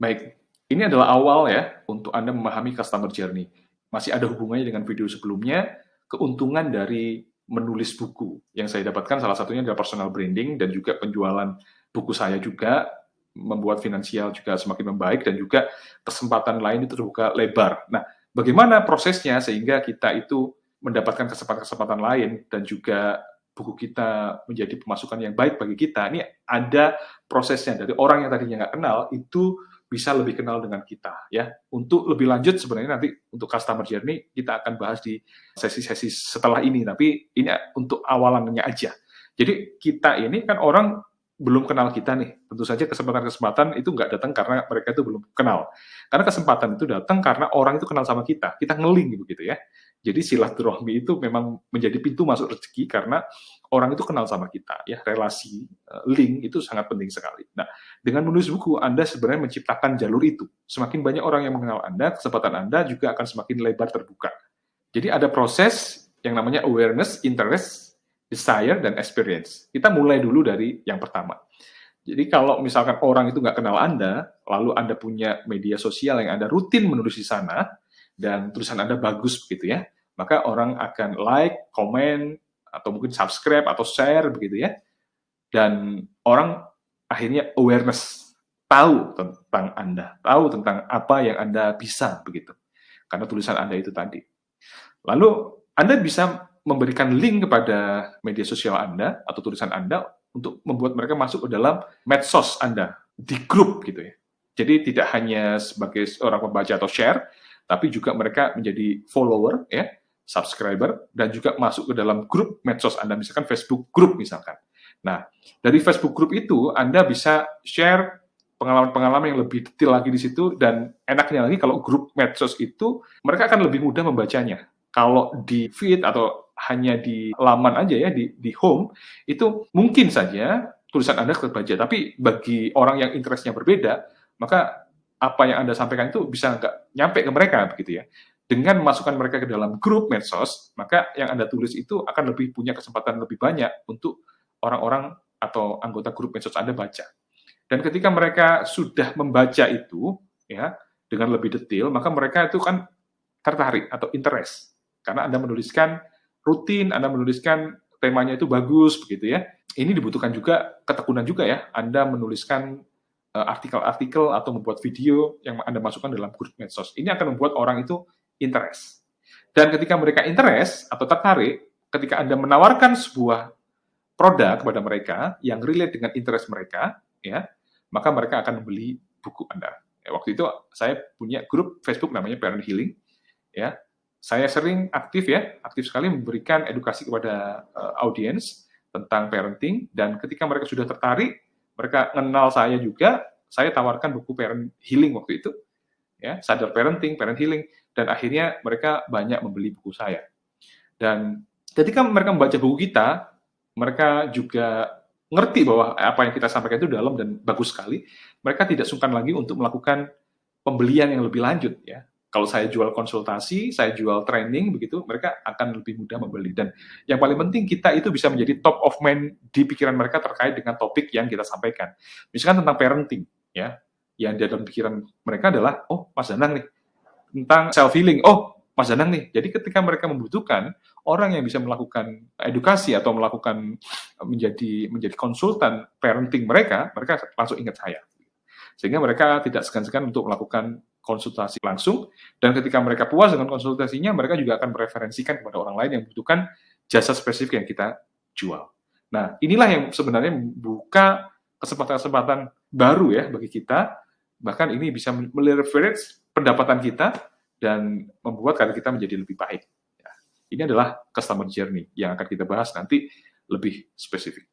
Baik, ini adalah awal ya untuk Anda memahami customer journey. Masih ada hubungannya dengan video sebelumnya, keuntungan dari menulis buku. Yang saya dapatkan salah satunya adalah personal branding dan juga penjualan buku saya juga, membuat finansial juga semakin membaik dan juga kesempatan lain itu terbuka lebar. Nah, bagaimana prosesnya sehingga kita itu mendapatkan kesempatan-kesempatan lain dan juga buku kita menjadi pemasukan yang baik bagi kita. Ini ada prosesnya dari orang yang tadinya nggak kenal itu bisa lebih kenal dengan kita ya. Untuk lebih lanjut sebenarnya nanti untuk customer journey kita akan bahas di sesi-sesi setelah ini, tapi ini untuk awalannya aja. Jadi kita ini kan orang belum kenal kita nih, tentu saja kesempatan-kesempatan itu nggak datang karena mereka itu belum kenal. Karena kesempatan itu datang karena orang itu kenal sama kita ngeling gitu ya. Jadi silaturahmi itu memang menjadi pintu masuk rezeki karena orang itu kenal sama kita ya, relasi link itu sangat penting sekali. Nah, dengan menulis buku Anda sebenarnya menciptakan jalur itu. Semakin banyak orang yang mengenal Anda, kesempatan Anda juga akan semakin lebar terbuka. Jadi ada proses yang namanya awareness, interest, desire, dan experience. Kita mulai dulu dari yang pertama. Jadi kalau misalkan orang itu nggak kenal Anda, lalu Anda punya media sosial yang Anda rutin menulis di sana, dan tulisan Anda bagus begitu ya, maka orang akan like, komen, atau mungkin subscribe atau share begitu ya, dan orang akhirnya awareness, tahu tentang Anda, tahu tentang apa yang Anda bisa begitu, karena tulisan Anda itu tadi. Lalu Anda bisa memberikan link kepada media sosial Anda atau tulisan Anda untuk membuat mereka masuk ke dalam medsos Anda, di grup gitu ya. Jadi tidak hanya sebagai orang pembaca atau share, tapi juga mereka menjadi follower ya, subscriber, dan juga masuk ke dalam grup medsos Anda, misalkan Facebook group misalkan. Nah, dari Facebook group itu Anda bisa share pengalaman-pengalaman yang lebih detail lagi di situ, dan enaknya lagi kalau grup medsos itu mereka akan lebih mudah membacanya. Kalau di feed atau hanya di laman aja ya, di home, itu mungkin saja tulisan Anda terbaca, tapi bagi orang yang interestnya berbeda, maka apa yang Anda sampaikan itu bisa nggak nyampe ke mereka, begitu ya. Dengan memasukkan mereka ke dalam grup medsos, maka yang Anda tulis itu akan lebih punya kesempatan lebih banyak untuk orang-orang atau anggota grup medsos Anda baca. Dan ketika mereka sudah membaca itu, ya, dengan lebih detail, maka mereka itu kan tertarik atau interest. Karena Anda menuliskan rutin, Anda menuliskan temanya itu bagus, begitu ya. Ini dibutuhkan juga ketekunan juga ya. Anda menuliskan artikel-artikel atau membuat video yang Anda masukkan dalam grup medsos. Ini akan membuat orang itu interest. Dan ketika mereka interest atau tertarik, ketika Anda menawarkan sebuah produk kepada mereka yang relate dengan interest mereka, ya, maka mereka akan membeli buku Anda. Ya, waktu itu saya punya grup Facebook namanya Parent Healing, ya. Saya sering aktif sekali memberikan edukasi kepada audiens tentang parenting, dan ketika mereka sudah tertarik, mereka kenal saya juga, saya tawarkan buku Parent Healing waktu itu, ya, Sadar Parenting, Parent Healing, dan akhirnya mereka banyak membeli buku saya. Dan ketika mereka membaca buku kita, mereka juga ngerti bahwa apa yang kita sampaikan itu dalam dan bagus sekali. Mereka tidak sungkan lagi untuk melakukan pembelian yang lebih lanjut ya. Kalau saya jual konsultasi, saya jual training begitu, mereka akan lebih mudah membeli. Dan yang paling penting kita itu bisa menjadi top of mind di pikiran mereka terkait dengan topik yang kita sampaikan. Misalkan tentang parenting ya, yang di dalam pikiran mereka adalah, oh Mas Danang nih, tentang self healing, oh Mas Danang nih. Jadi ketika mereka membutuhkan orang yang bisa melakukan edukasi atau melakukan menjadi konsultan parenting mereka langsung ingat saya. Sehingga mereka tidak segan-segan untuk melakukan konsultasi langsung, dan ketika mereka puas dengan konsultasinya, mereka juga akan mereferensikan kepada orang lain yang membutuhkan jasa spesifik yang kita jual. Nah, inilah yang sebenarnya membuka kesempatan-kesempatan baru ya bagi kita, bahkan ini bisa meleverage pendapatan kita dan membuat karir kita menjadi lebih baik. Ya, ini adalah customer journey yang akan kita bahas nanti lebih spesifik.